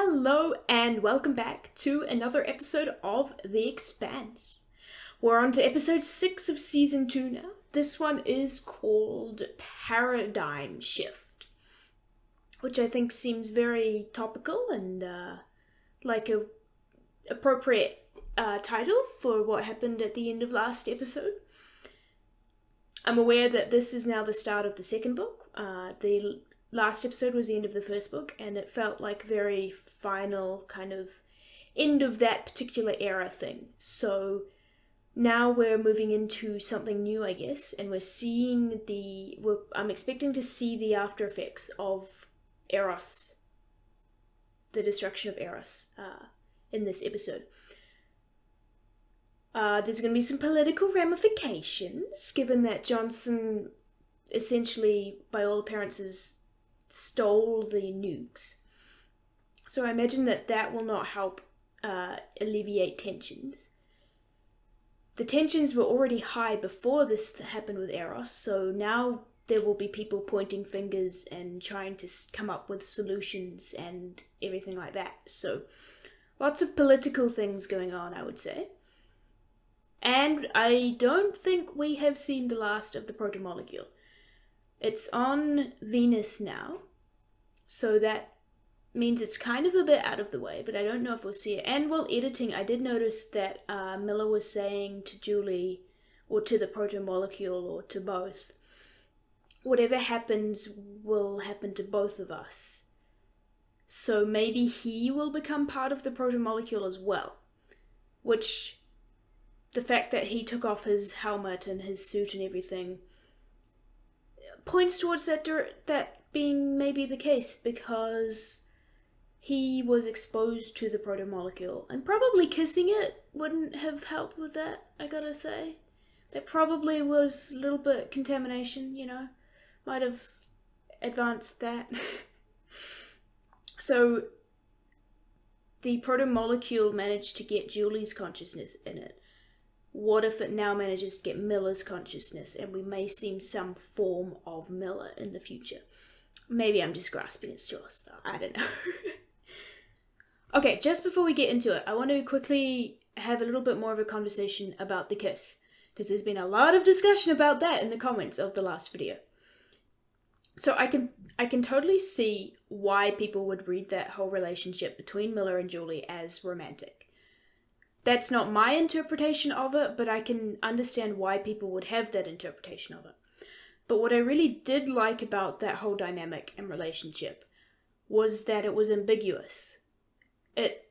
Hello and welcome back to another episode of The Expanse. We're on to episode 6 of season 2 now. This one is called Paradigm Shift, which I think seems very topical and like a appropriate title for what happened at the end of last episode. I'm aware that this is now the start of the second book. The last episode was the end of the first book, and it felt like very final kind of end of that particular era thing. So now we're moving into something new, I guess, and we're seeing I'm expecting to see the after effects of Eros, the destruction of Eros, in this episode. There's going to be some political ramifications, given that Johnson essentially, by all appearances, stole the nukes. So I imagine that will not help alleviate tensions. The tensions were already high before this happened with Eros, so now there will be people pointing fingers and trying to come up with solutions and everything like that. So lots of political things going on, I would say. And I don't think we have seen the last of the Protomolecule. It's on Venus now, so that means it's kind of a bit out of the way, but I don't know if we'll see it. And while editing, I did notice that Miller was saying to Julie, or to the Protomolecule, or to both, whatever happens will happen to both of us. So maybe he will become part of the Protomolecule as well, which the fact that he took off his helmet and his suit and everything points towards that being maybe the case, because he was exposed to the Protomolecule, and probably kissing it wouldn't have helped with that, I gotta say. There probably was a little bit contamination, might have advanced that. So the Protomolecule managed to get Julie's consciousness in it. What if it now manages to get Miller's consciousness, and we may see some form of Miller in the future? Maybe I'm just grasping at straws, though. I don't know. Okay, just before we get into it, I want to quickly have a little bit more of a conversation about the kiss, because there's been a lot of discussion about that in the comments of the last video. So I can totally see why people would read that whole relationship between Miller and Julie as romantic. That's not my interpretation of it, but I can understand why people would have that interpretation of it. But what I really did like about that whole dynamic and relationship was that it was ambiguous. It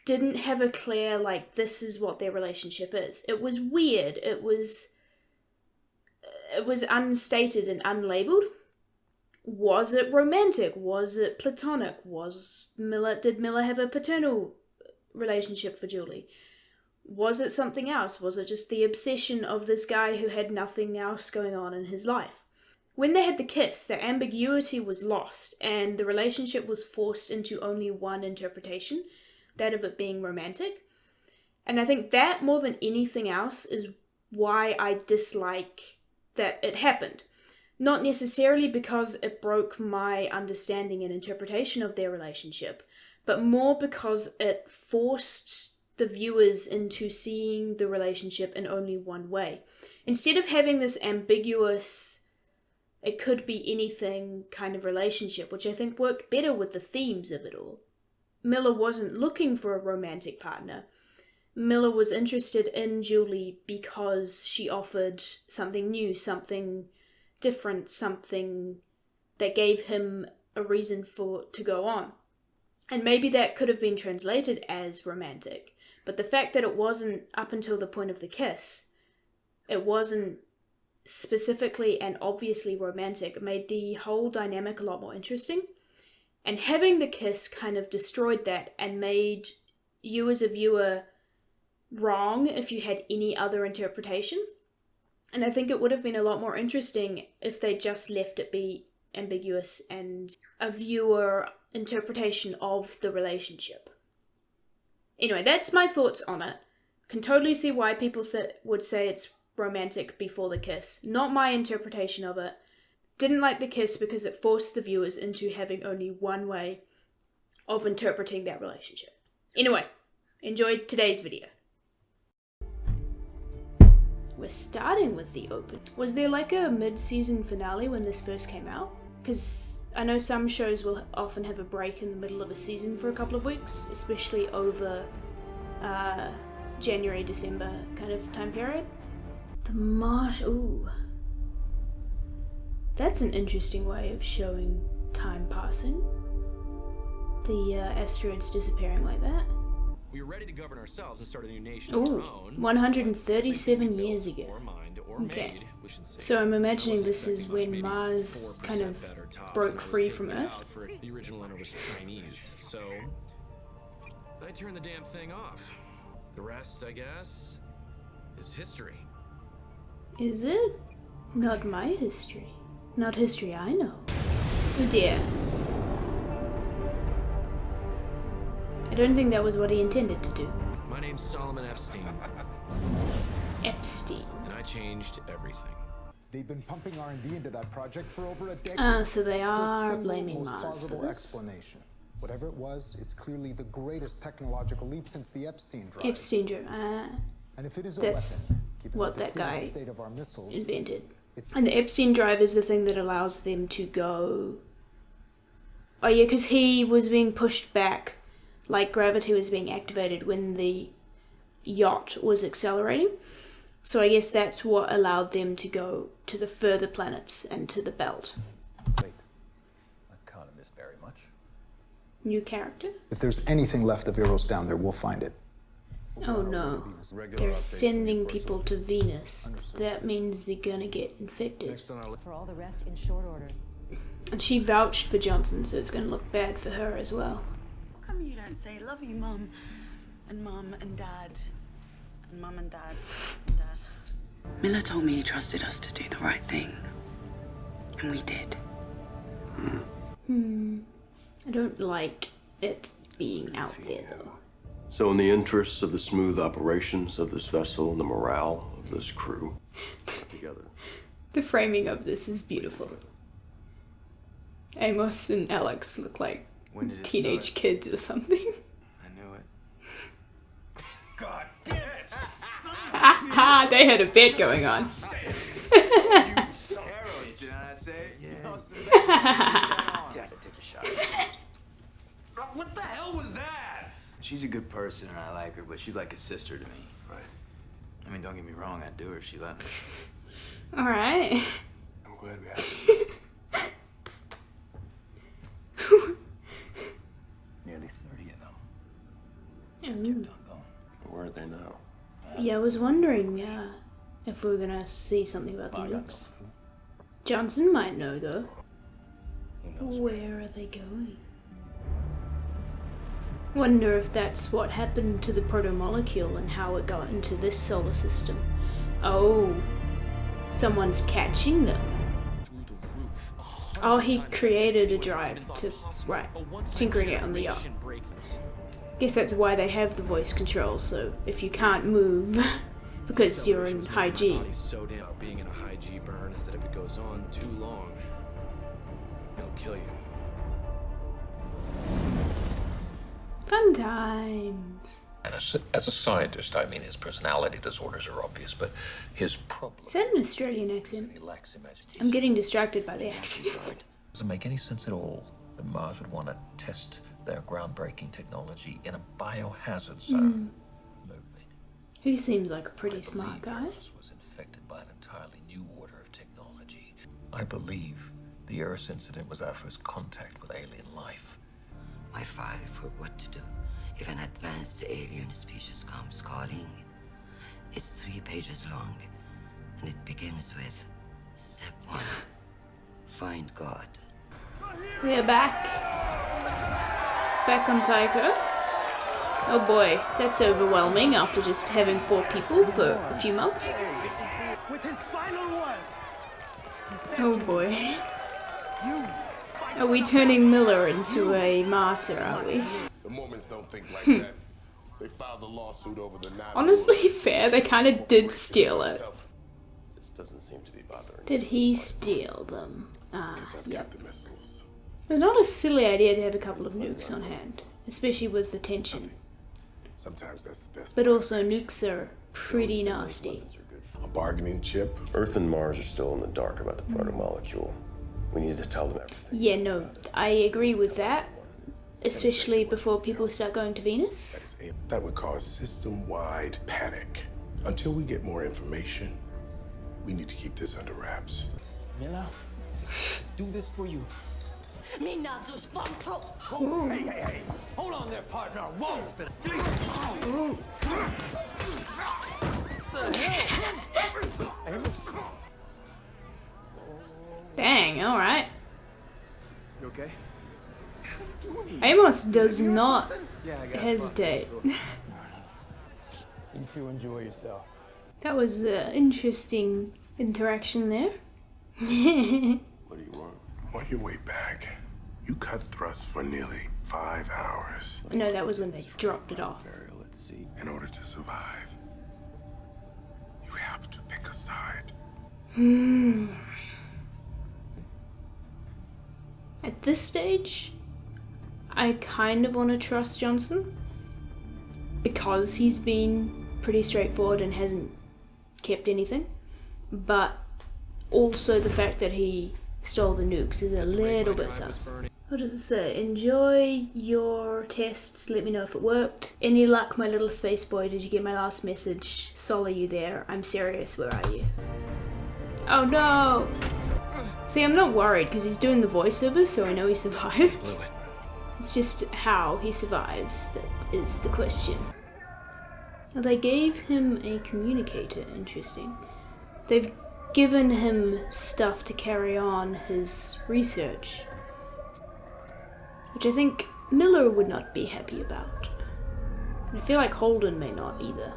didn't have a clear, this is what their relationship is. It was weird. It was unstated and unlabeled. Was it romantic? Was it platonic? Did Miller have a paternal relationship for Julie? Was it something else? Was it just the obsession of this guy who had nothing else going on in his life? When they had the kiss, the ambiguity was lost, and the relationship was forced into only one interpretation, that of it being romantic. And I think that, more than anything else, is why I dislike that it happened. Not necessarily because it broke my understanding and interpretation of their relationship, but more because it forced the viewers into seeing the relationship in only one way. Instead of having this ambiguous, it could be anything kind of relationship, which I think worked better with the themes of it all. Miller wasn't looking for a romantic partner. Miller was interested in Julie because she offered something new, something different, something that gave him a reason to go on. And maybe that could have been translated as romantic. But the fact that it wasn't up until the point of the kiss, it wasn't specifically and obviously romantic, made the whole dynamic a lot more interesting. And having the kiss kind of destroyed that and made you as a viewer wrong if you had any other interpretation. And I think it would have been a lot more interesting if they just left it be ambiguous and a viewer interpretation of the relationship. Anyway, that's my thoughts on it. Can totally see why people would say it's romantic before the kiss. Not my interpretation of it. Didn't like the kiss because it forced the viewers into having only one way of interpreting that relationship. Anyway, enjoy today's video. We're starting with the open. Was there like a mid-season finale when this first came out? Because I know some shows will often have a break in the middle of a season for a couple of weeks, especially over January, December kind of time period. The marsh, ooh. That's an interesting way of showing time passing. The asteroids disappearing like that. We were ready to govern ourselves and start a new nation Ooh, of our own. 137 years ago. Or mined or Okay. made, we should say. So I'm imagining I wasn't this is expecting much, when maybe Mars 4% kind of better tops, broke and I was free taking from it Earth. out for the original owner was Chinese, so I turned the damn thing off. The rest, I guess, is history. Is it? Not my history. Not history I know. Oh dear. I don't think that was what he intended to do. My name's Solomon Epstein, Epstein. and I changed everything. They've been pumping R&D into that project for over a decade. So they It's the are simple, blaming most Mars for plausible this. explanation. Whatever it was, it's clearly the greatest technological leap since the Epstein drive. Epstein drew. And if it is a That's weapon, given what the that depleted guy state of our missiles, invented. And the Epstein drive is the thing that allows them to go... Oh yeah, because he was being pushed back, like gravity was being activated when the yacht was accelerating. So I guess that's what allowed them to go to the further planets and to the belt. Wait, I can't have missed very much. New character? if there's anything left of Eros down there, we'll find it. Oh no. Regular They're update sending from your people to Venus. That means they're gonna get infected. Next on our list. For all the rest in short order. And she vouched for Johnson, so it's gonna look bad for her as well. How come you don't say love you, Mum and Dad, and Mum and Dad and Dad? Miller told me he trusted us to do the right thing, and we did. I don't like it being out there though. So in the interests of the smooth operations of this vessel and the morale of this crew, together. The framing of this is beautiful. Amos and Alex look like teenage kids or something. I knew it. God damn it! Ha! They had a bet going on. Eros, did I say? Yeah. Dad, take a shot. What the hell was that? She's a good person and I like her, but she's like a sister to me. Right. I mean, don't get me wrong, I'd do her if she let me. Alright. I'm glad we have it. Nearly 30 of them. Ooh. Doggone. Where are they now? Yeah, I was wondering if we were gonna see something about the Eros. Johnson might know though. Who knows? Where are they going? Wonder if that's what happened to the Protomolecule and how it got into this solar system. Oh, someone's catching them. Through the roof. Oh, he created a drive to, right, tinkering it on the yacht. Guess that's why they have the voice control, so if you can't move because you're in high G. So damn being in a high G burn is that if it goes on too long, it'll kill you. Fun times. And as a scientist, I mean, his personality disorders are obvious, but his problem Is that an Australian accent? he lacks imagination. I'm getting distracted by the accent. Doesn't make any sense at all that Mars would want to test their groundbreaking technology in a biohazard zone. He seems like a pretty I smart believe guy. Eros was infected by an entirely new order of technology. I believe the Eros incident was our first contact with alien life. My file for what to do if an advanced alien species comes calling. It's 3 pages long, and it begins with step 1, find God. We're back. Back on Tycho. Oh boy, that's overwhelming after just having 4 people for a few months. With his final words, he said Oh to me, boy. "You Are we turning Miller into a martyr, are we? The Mormons don't think like that. They filed a lawsuit over the 9/11. Honestly, fair, they kind of did steal it. This doesn't seem to be bothering Did he steal them? Ah, I've yep. got the missiles. It's not a silly idea to have a couple of nukes on hand, especially with the tension. Sometimes that's the best. But also, nukes are pretty nasty. A bargaining chip. Earth and Mars are still in the dark about the protomolecule. We need to tell them everything. Yeah, no, I agree with that. Especially before people start going to Venus. That would cause system-wide panic. Until we get more information, we need to keep this under wraps. Mila, do this for you. Me not just fun pro. Oh, hey. Hold on there, partner. Whoa. What the hell? Amos? Dang, alright. You okay? Amos does not Yeah, I got hesitate. You two enjoy yourself. That was an interesting interaction there. What do you want? On your way back, you cut thrust for nearly 5 hours. No, that was when they dropped it off. Let's see. In order to survive, you have to pick a side. At this stage, I kind of want to trust Johnson because he's been pretty straightforward and hasn't kept anything, but also the fact that he stole the nukes is a little bit sus. What does it say? Enjoy your tests, let me know if it worked. Any luck, my little space boy? Did you get my last message? Sol, are you there? I'm serious, where are you? Oh no! See, I'm not worried because he's doing the voiceover, so I know he survives. It's just how he survives that is the question. Now, they gave him a communicator, interesting. They've given him stuff to carry on his research, which I think Miller would not be happy about. And I feel like Holden may not either.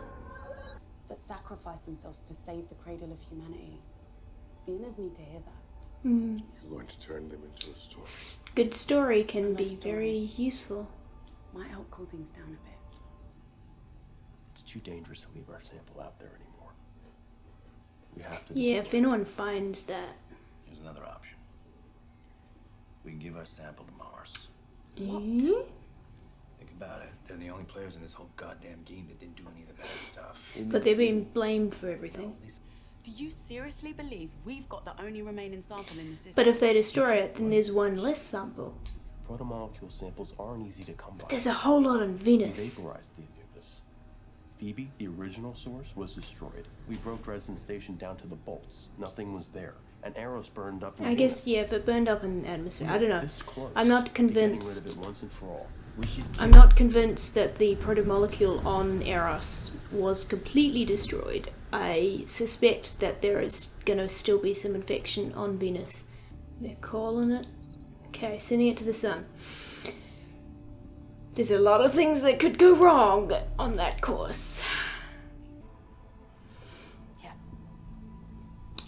That sacrifice themselves to save the cradle of humanity. The inners need to hear that. You're going to turn them into a story. Good story can be very useful. Might help cool things down a bit. It's too dangerous to leave our sample out there anymore. We have to. Yeah, if anyone finds that. Here's another option. We can give our sample to Mars. What? Think about it. They're the only players in this whole goddamn game that didn't do any of the bad stuff. But they're being blamed for everything. Do you seriously believe we've got the only remaining sample in the system? But if they destroy it, then there's one less sample. Protomolecule samples aren't easy to come by. There's a whole lot on We Venus. vaporized the Anubis. Phoebe, the original source, was destroyed. We broke Dresden Station down to the bolts. Nothing was there. And Eros burned up in I guess, Venus. yeah, if it burned up in atmosphere. I don't know. This close I'm not to getting rid convinced. of it once and for all. We should I'm not convinced that the protomolecule on Eros was completely destroyed. I suspect that there is gonna still be some infection on Venus. They're calling it. Okay, sending it to the sun. There's a lot of things that could go wrong on that course. Yeah.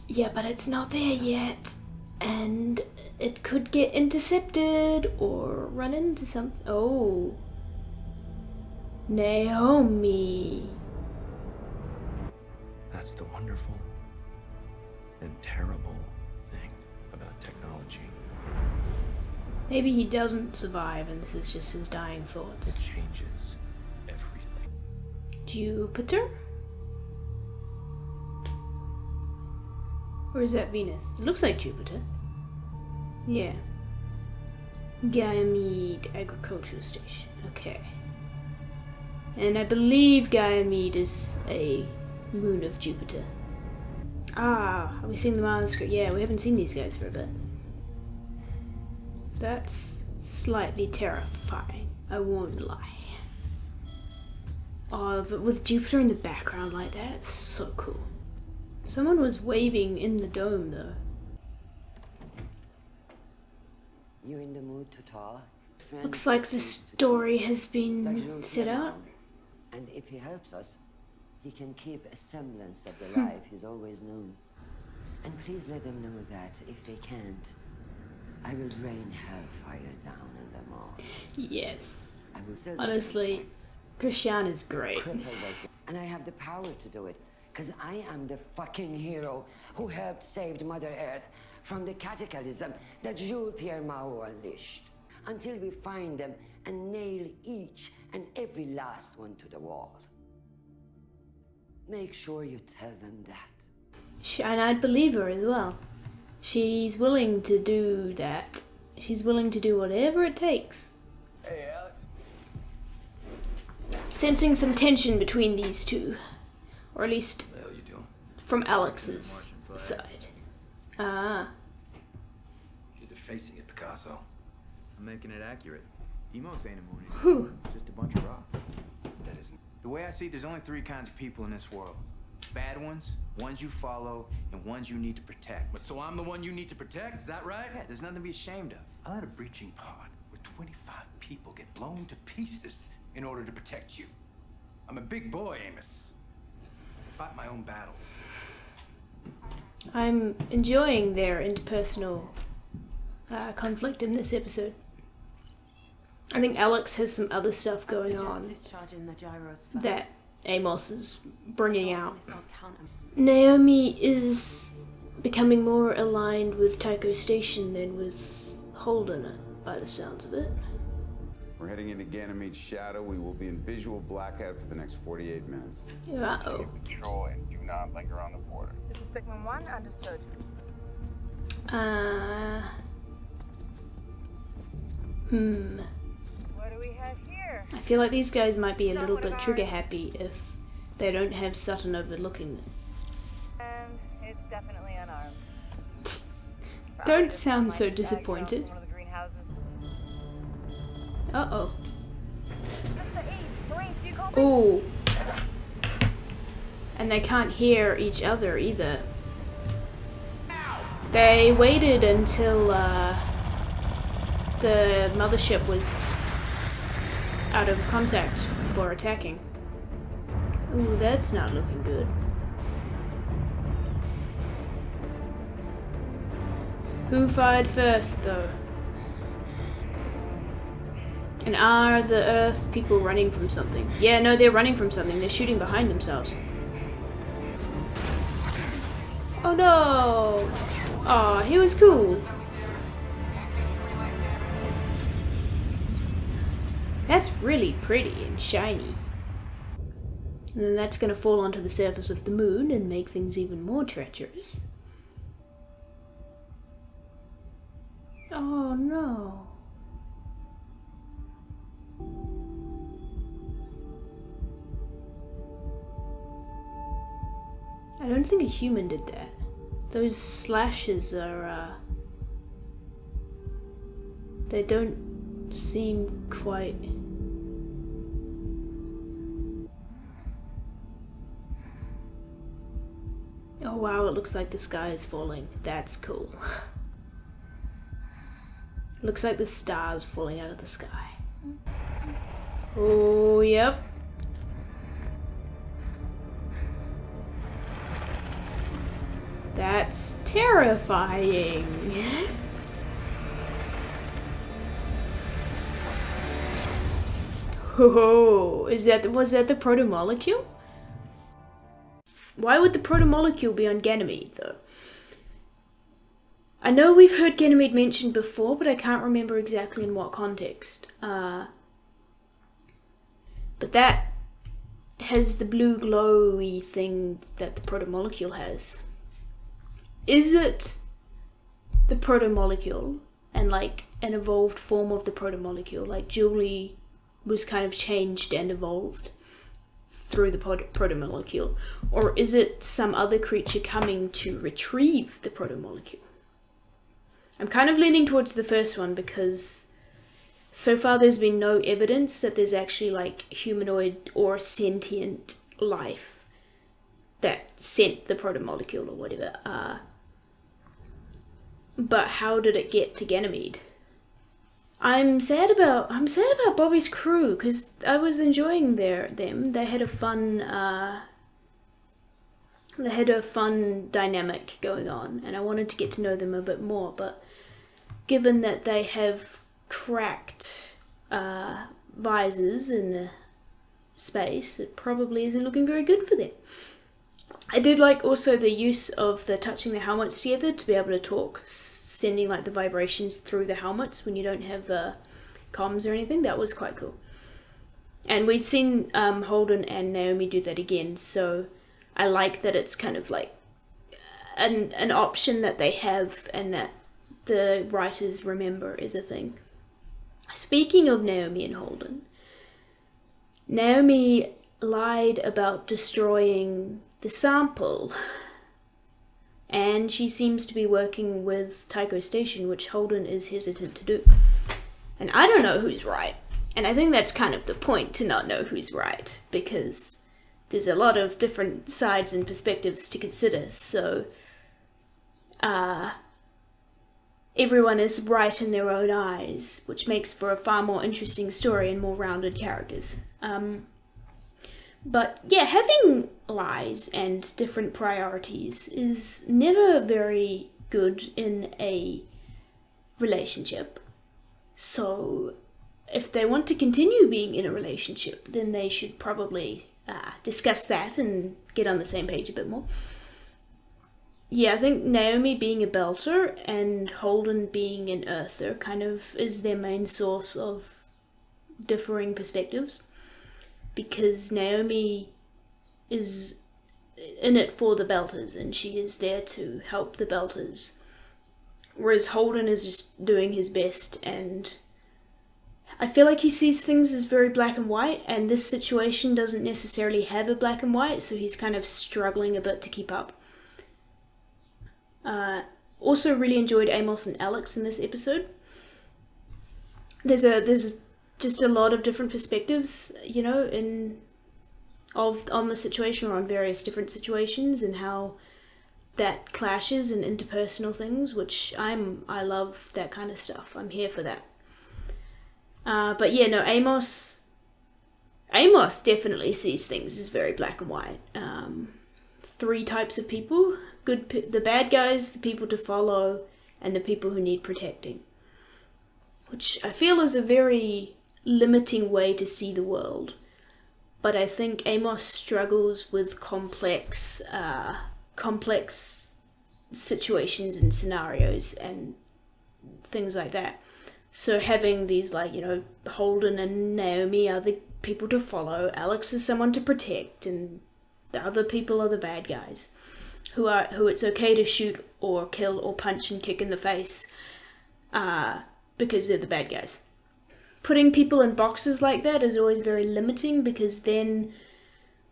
Yeah, but it's not there yet. And it could get intercepted or run into something. Oh. Naomi. That's the wonderful and terrible thing about technology. Maybe he doesn't survive and this is just his dying It thoughts. changes everything. Jupiter? Or is that Venus? It looks like Jupiter. Yeah. Ganymede Agricultural Station. Okay. And I believe Ganymede is a moon of Jupiter. Ah, have we seen the Mars? Yeah, we haven't seen these guys for a bit. That's slightly terrifying, I won't lie. Oh, but with Jupiter in the background like that, it's so cool. Someone was waving in the dome, though. You in the mood to talk? Looks like the story has been set out. And if he helps us, he can keep a semblance of the life he's always known. And please let them know that if they can't, I will rain hellfire down on them all. Yes. I will sell Honestly, Christian is great. And I have the power to do it, because I am the fucking hero who helped save Mother Earth from the cataclysm that Jules-Pierre Mao unleashed, until we find them and nail each and every last one to the wall. Make sure you tell them that. And I'd believe her as well. She's willing to do that. She's willing to do whatever it takes. Hey, Alex. Sensing some tension between these two. Or at least What the hell you doing? from Alex's side. Ah. You're defacing it, Picasso. I'm making it accurate. Demos ain't a moon Whew. anymore. It's just a bunch of rock. That isn't. The way I see it, there's only 3 kinds of people in this world. Bad ones, ones you follow, and ones you need to protect. But so I'm the one you need to protect, is that right? Yeah, there's nothing to be ashamed of. I let a breaching pod where 25 people get blown to pieces in order to protect you. I'm a big boy, Amos. I fight my own battles. I'm enjoying their interpersonal conflict in this episode. I think Alex has some other stuff going on Discharging the gyros first. that Amos is bringing out. Missiles counter. Naomi is becoming more aligned with Tycho Station than with Holden, by the sounds of it. We're heading into Ganymede's shadow. We will be in visual blackout for the next 48 minutes. Uh-oh. Patrol and do not linger on the border. This is Stickman 1, understood. What do we have here? I feel like these guys might be a little bit trigger happy if they don't have Sutton overlooking them. And it's definitely unarmed. Don't sound so disappointed. One of the greenhouses. Uh-oh. Mr. E, Marines, do you call me? Oh. And they can't hear each other either. They waited until the mothership was out of contact before attacking. Ooh, that's not looking good. Who fired first, though? And are the Earth people running from something? Yeah, no, they're running from something. They're shooting behind themselves. Oh no! Aw, he was cool. That's really pretty and shiny. And then that's gonna fall onto the surface of the moon and make things even more treacherous. Oh no. I don't think a human did that. Those slashes are, they don't seem quite... Oh wow, it looks like the sky is falling. That's cool. Looks like the stars falling out of the sky. Oh, yep. That's terrifying. Oh, was that the Protomolecule? Why would the Protomolecule be on Ganymede, though? I know we've heard Ganymede mentioned before, but I can't remember exactly in what context. But that has the blue glowy thing that the Protomolecule has. Is it the Protomolecule and like an evolved form of the Protomolecule? Like Julie was kind of changed and evolved through the Protomolecule? Or is it some other creature coming to retrieve the Protomolecule? I'm kind of leaning towards the first one because so far there's been no evidence that there's actually like humanoid or sentient life that sent the Protomolecule or whatever. But how did it get to Ganymede? I'm sad about Bobby's crew because I was enjoying them. They had a fun dynamic going on, and I wanted to get to know them a bit more. But given that they have cracked visors in space, it probably isn't looking very good for them. I did like also the use of the touching the helmets together to be able to talk, sending like the vibrations through the helmets when you don't have comms or anything. That was quite cool. And we'd seen Holden and Naomi do that again, so I like that it's kind of like an option that they have and that the writers remember is a thing. Speaking of Naomi and Holden, Naomi lied about destroying the sample, and she seems to be working with Tycho Station, which Holden is hesitant to do. And I don't know who's right, and I think that's kind of the point, to not know who's right, because there's a lot of different sides and perspectives to consider, so everyone is right in their own eyes, which makes for a far more interesting story and more rounded characters. But yeah, having lies and different priorities is never very good in a relationship. So if they want to continue being in a relationship, then they should probably discuss that and get on the same page a bit more. Yeah, I think Naomi being a belter and Holden being an earther kind of is their main source of differing perspectives, because Naomi is in it for the belters and she is there to help the belters, whereas Holden is just doing his best, and I feel like he sees things as very black and white, and this situation doesn't necessarily have a black and white, so he's kind of struggling a bit to keep up. Also really enjoyed Amos and Alex in this episode. There's just a lot of different perspectives, you know, on the situation, or on various different situations, and how that clashes in interpersonal things, which I love that kind of stuff. I'm here for that. But yeah, no, Amos definitely sees things as very black and white. 3 types of people: the bad guys, the people to follow, and the people who need protecting. Which I feel is a very limiting way to see the world. But I think Amos struggles with complex situations and scenarios and things like that. So having these, like, you know, Holden and Naomi are the people to follow, Alex is someone to protect, and the other people are the bad guys who it's okay to shoot or kill or punch and kick in the face because they're the bad guys. Putting people in boxes like that is always very limiting, because then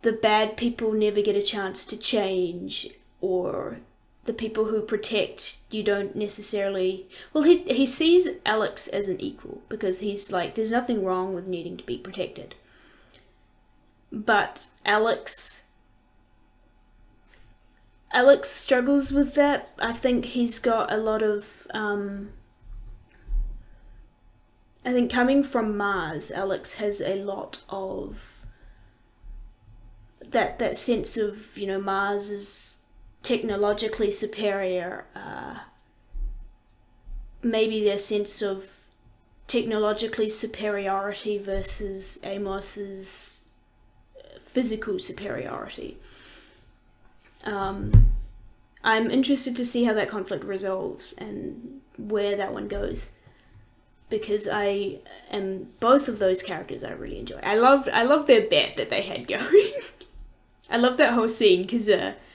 the bad people never get a chance to change, or the people who protect, you don't necessarily... Well, he sees Alex as an equal, because he's like, there's nothing wrong with needing to be protected. But Alex struggles with that. I think he's got a lot of... I think coming from Mars, Alex has a lot of that sense of, you know, Mars is technologically superior. Maybe their sense of technologically superiority versus Amos's physical superiority. I'm interested to see how that conflict resolves and where that one goes, because both of those characters I really enjoy. I love their bet that they had going. I love that whole scene, because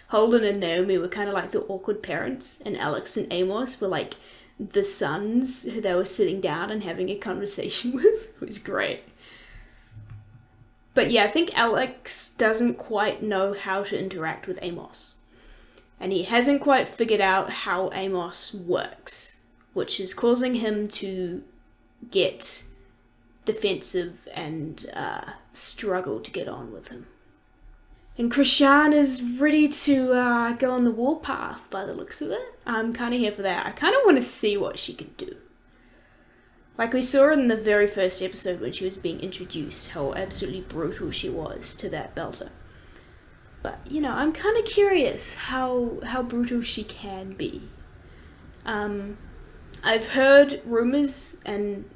Holden and Naomi were kind of like the awkward parents, and Alex and Amos were like the sons who they were sitting down and having a conversation with. It was great. But yeah, I think Alex doesn't quite know how to interact with Amos, and he hasn't quite figured out how Amos works, which is causing him to get defensive and struggle to get on with him. And Krishan is ready to go on the warpath by the looks of it. I'm kind of here for that. I kind of want to see what she can do. Like we saw in the very first episode when she was being introduced, how absolutely brutal she was to that belter. But, you know, I'm kind of curious how brutal she can be. I've heard rumors and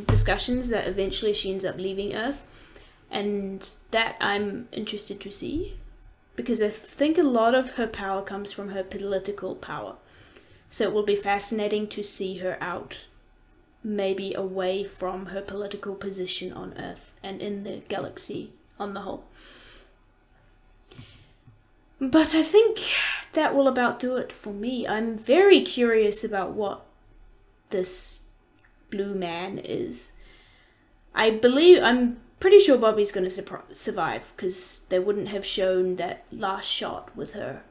discussions that eventually she ends up leaving Earth, and that I'm interested to see. because I think a lot of her power comes from her political power. So it will be fascinating to see her out, maybe away from her political position on Earth and in the galaxy on the whole. But I think that will about do it for me. I'm very curious about what this blue man is. I'm pretty sure Bobby's going to survive, because they wouldn't have shown that last shot with her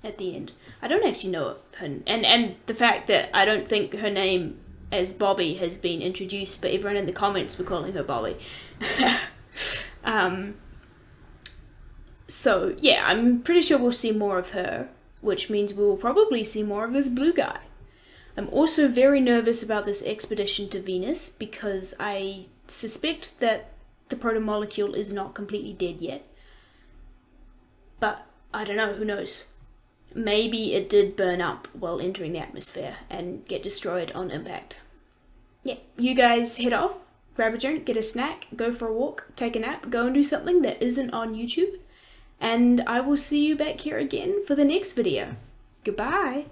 at the end. I don't actually know if her... And the fact that I don't think her name as Bobby has been introduced, but everyone in the comments were calling her Bobby. So, yeah, I'm pretty sure we'll see more of her, which means we will probably see more of this blue guy. I'm also very nervous about this expedition to Venus, because I suspect that the protomolecule is not completely dead yet. But I don't know, who knows? Maybe it did burn up while entering the atmosphere and get destroyed on impact. Yeah, you guys head off, grab a drink, get a snack, go for a walk, take a nap, go and do something that isn't on YouTube. And I will see you back here again for the next video. Goodbye!